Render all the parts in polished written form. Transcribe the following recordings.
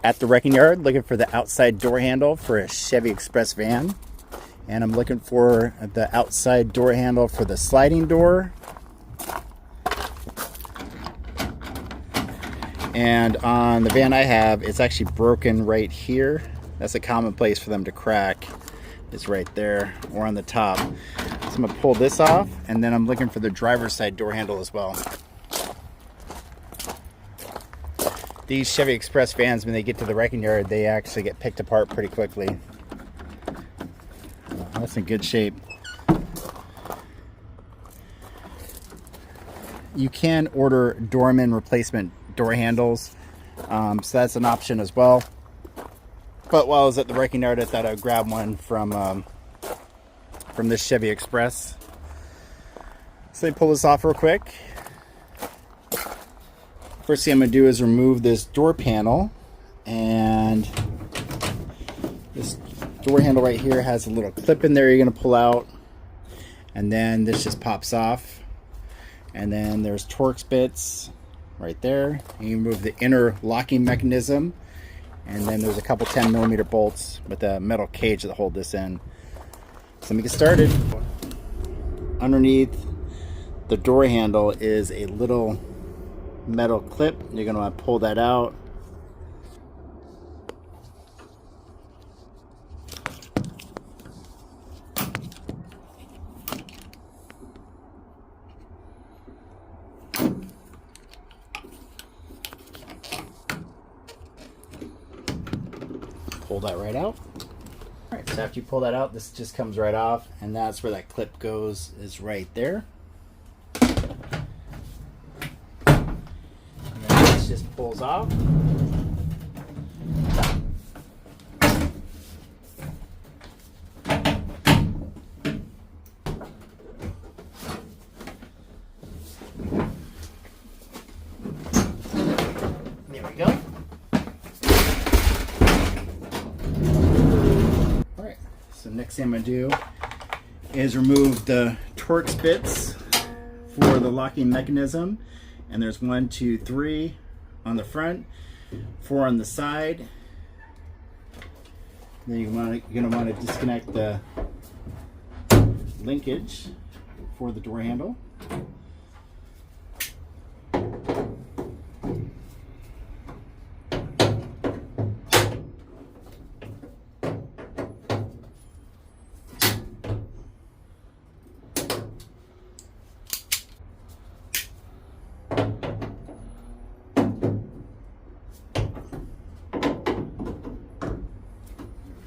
At the wrecking yard looking for the outside door handle for a Chevy Express van, and I'm looking for the outside door handle for the sliding door. And on the van I have, it's actually broken right here. That's a common place for them to crack, is right there or on the top. So I'm gonna pull this off, and then I'm looking for the driver's side door handle as well. These Chevy Express vans, when they get to the wrecking yard, they actually get picked apart pretty quickly. That's in good shape. You can order doorman replacement door handles, so that's an option as well. But while I was at the wrecking yard, I thought I'd grab one from this Chevy Express. So let me pull this off real quick. First thing I'm going to do is remove this door panel, and this door handle right here has a little clip in there you're going to pull out, and then this just pops off. And then there's Torx bits right there. You remove the inner locking mechanism, and then there's a couple 10mm bolts with a metal cage that hold this in. So let me get started. Underneath the door handle is a little metal clip. You're going to want to pull that out. Pull that right out. Alright, so after you pull that out, this just comes right off, and that's where that clip goes, is right there. And then this just pulls off. There we go. So next thing I'm going to do is remove the Torx bits for the locking mechanism. And there's 1, 2, 3 on the front, 4 on the side. Then you're going to want to disconnect the linkage for the door handle.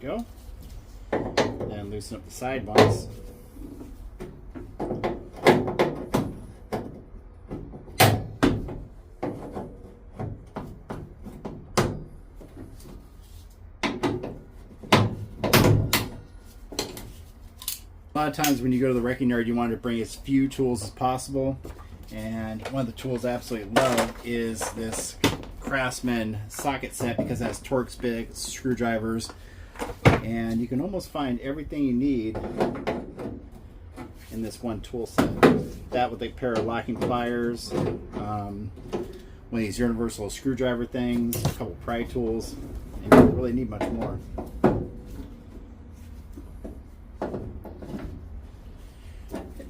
Go. Then loosen up the side ones. A lot of times when you go to the wrecking yard, you want to bring as few tools as possible. And one of the tools I absolutely love is this Craftsman socket set, because it has Torx bits, screwdrivers, and you can almost find everything you need in this one tool set. That with a pair of locking pliers, one of these universal screwdriver things, a couple pry tools, and you don't really need much more. And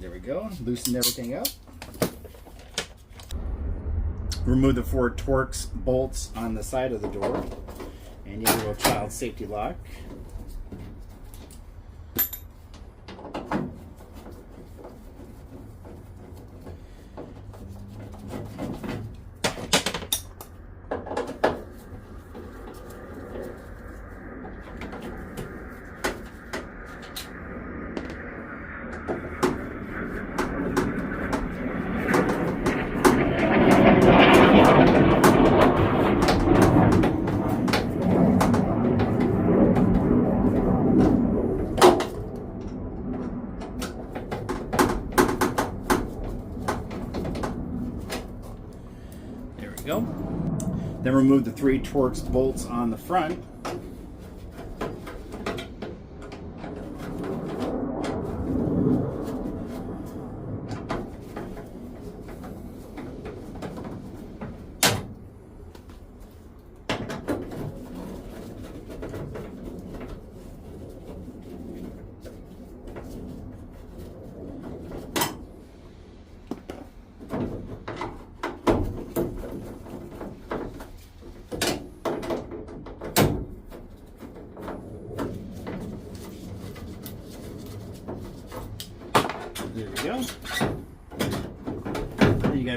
there we go, loosened everything up. Remove the 4 Torx bolts on the side of the door, and you have a little child safety lock. Go. Then remove the 3 Torx bolts on the front.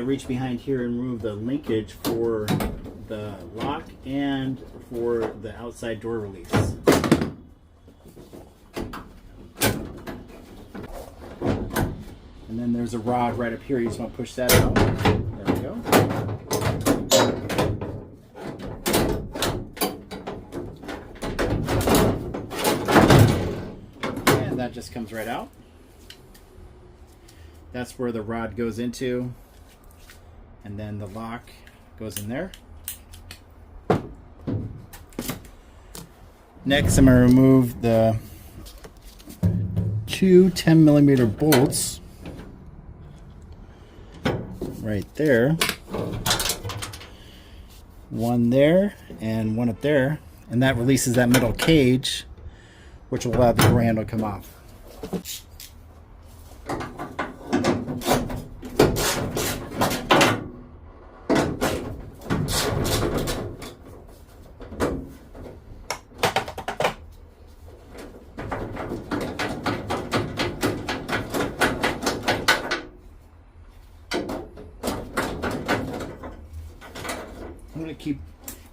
to reach behind here and remove the linkage for the lock and for the outside door release. And then there's a rod right up here. You just want to push that out. There we go. And that just comes right out. That's where the rod goes into. And then the lock goes in there. Next, I'm going to remove the two 10mm bolts right there. One there and one up there. And that releases that middle cage, which will allow the door handle to come off.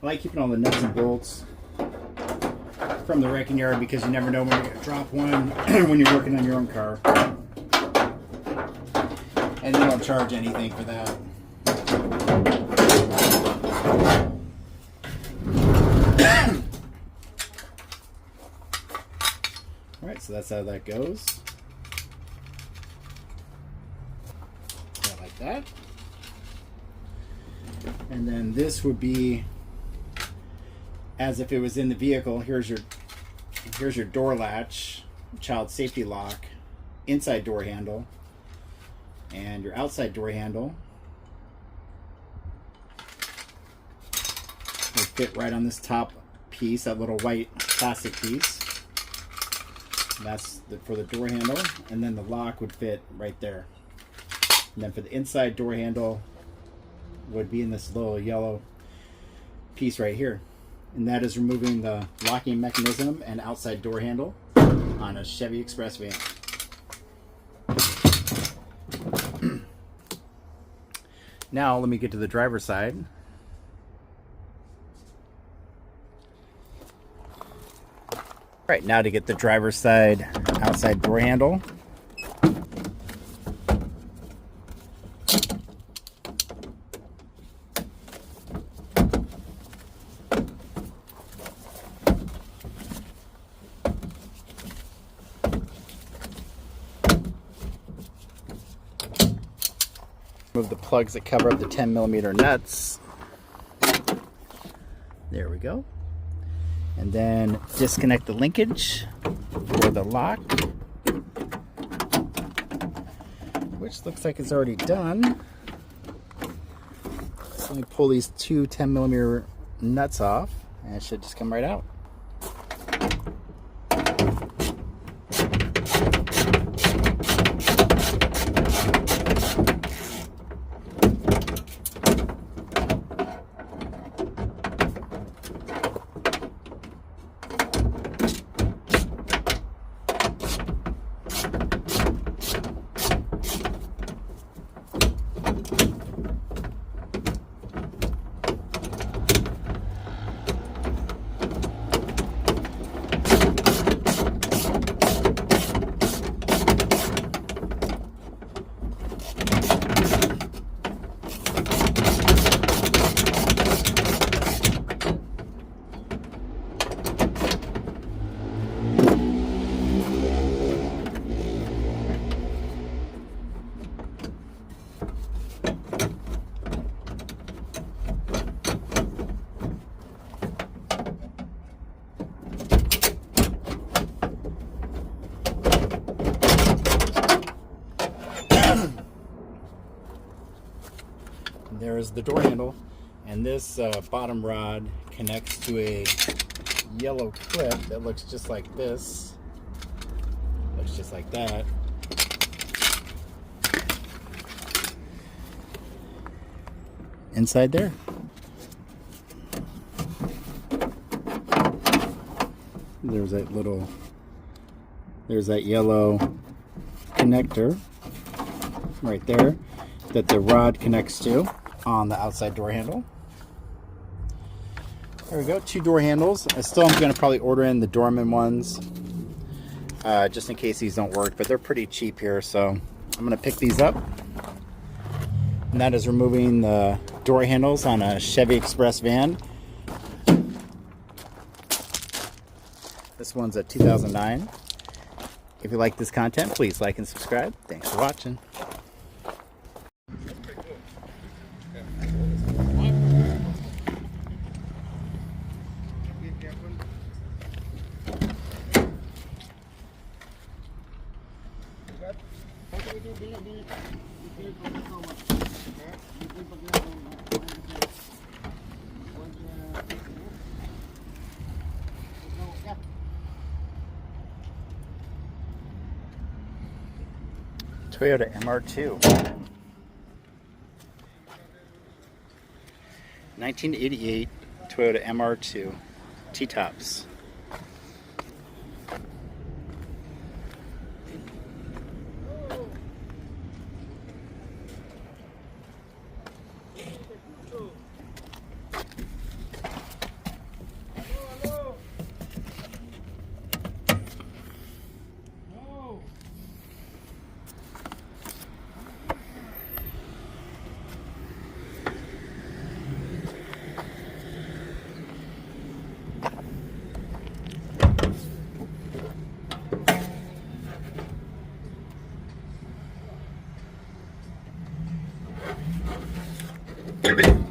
I like keeping all the nuts and bolts from the wrecking yard because you never know when you're going to drop one when you're working on your own car. And they don't charge anything for that. Alright, so that's how that goes. Like that. And then this would be as if it was in the vehicle. Here's your door latch, child safety lock, inside door handle, and your outside door handle will fit right on this top piece, that little white plastic piece. And that's for the door handle, and then the lock would fit right there. And then for the inside door handle would be in this little yellow piece right here. And that is removing the locking mechanism and outside door handle on a Chevy Express van. Now let me get to the driver's side. Right, now to get the driver's side outside door handle. Move the plugs that cover up the 10mm nuts. There we go. And then disconnect the linkage for the lock, which looks like it's already done. So let me pull these two 10mm nuts off, and it should just come right out. There's the door handle, and this bottom rod connects to a yellow clip that looks just like this. Looks just like that. Inside there. There's that yellow connector right there. that the rod connects to on the outside door handle. There we go, 2 door handles. I still am going to probably order in the Dorman ones just in case these don't work, but they're pretty cheap here, so I'm going to pick these up. And that is removing the door handles on a Chevy Express van. This one's a 2009. If you like this content, please like and subscribe. Thanks for watching. Toyota MR2. 1988 Toyota MR2 T-tops. Give it.